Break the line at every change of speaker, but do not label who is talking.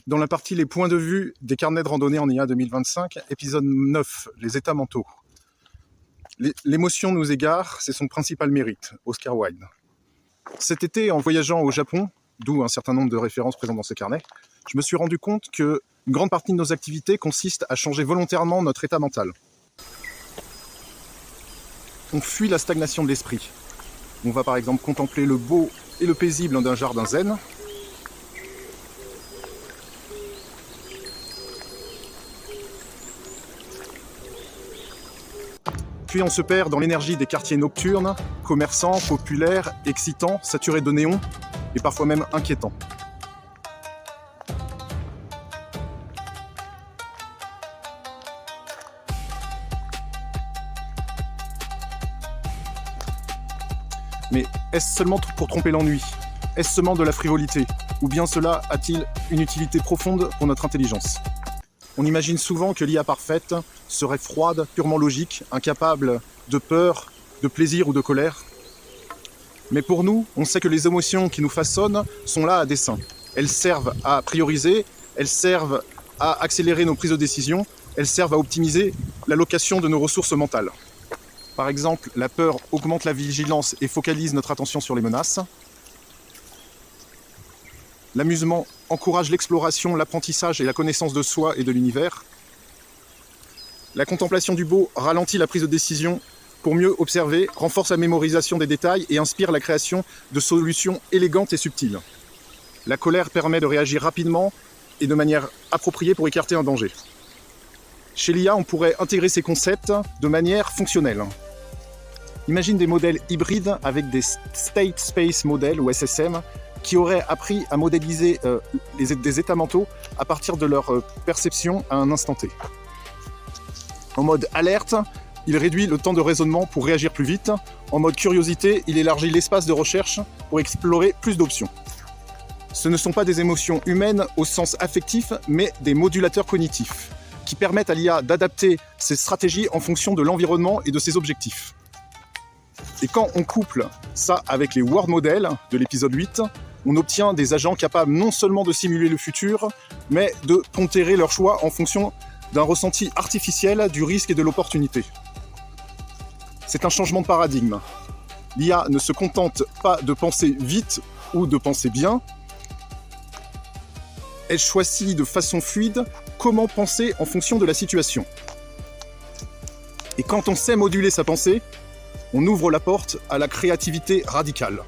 Dans la partie Les points de vue des carnets de randonnée en IA 2025, épisode 9, les états mentaux. L'émotion nous égare, c'est son principal mérite, Oscar Wilde. Cet été, en voyageant au Japon, d'où un certain nombre de références présentes dans ce carnet, je me suis rendu compte qu'une grande partie de nos activités consiste à changer volontairement notre état mental. On fuit la stagnation de l'esprit. On va par exemple contempler le beau et le paisible d'un jardin zen. Puis on se perd dans l'énergie des quartiers nocturnes, commerçants, populaires, excitants, saturés de néons et parfois même inquiétants. Mais est-ce seulement pour tromper l'ennui? Est-ce seulement de la frivolité? Ou bien cela a-t-il une utilité profonde pour notre intelligence? On imagine souvent que l'IA parfaite serait froide, purement logique, incapable de peur, de plaisir ou de colère. Mais pour nous, on sait que les émotions qui nous façonnent sont là à dessein. Elles servent à prioriser, elles servent à accélérer nos prises de décision, elles servent à optimiser l'allocation de nos ressources mentales. Par exemple, la peur augmente la vigilance et focalise notre attention sur les menaces. L'amusement encourage l'exploration, l'apprentissage et la connaissance de soi et de l'univers. La contemplation du beau ralentit la prise de décision pour mieux observer, renforce la mémorisation des détails et inspire la création de solutions élégantes et subtiles. La colère permet de réagir rapidement et de manière appropriée pour écarter un danger. Chez l'IA, on pourrait intégrer ces concepts de manière fonctionnelle. Imagine des modèles hybrides avec des State Space Models ou SSM qui auraient appris à modéliser des états mentaux à partir de leur perception à un instant T. En mode alerte, il réduit le temps de raisonnement pour réagir plus vite. En mode curiosité, il élargit l'espace de recherche pour explorer plus d'options. Ce ne sont pas des émotions humaines au sens affectif, mais des modulateurs cognitifs qui permettent à l'IA d'adapter ses stratégies en fonction de l'environnement et de ses objectifs. Et quand on couple ça avec les World Models de l'épisode 8, on obtient des agents capables non seulement de simuler le futur, mais de pondérer leurs choix en fonction d'un ressenti artificiel du risque et de l'opportunité. C'est un changement de paradigme. L'IA ne se contente pas de penser vite ou de penser bien. Elle choisit de façon fluide comment penser en fonction de la situation. Et quand on sait moduler sa pensée, on ouvre la porte à la créativité radicale.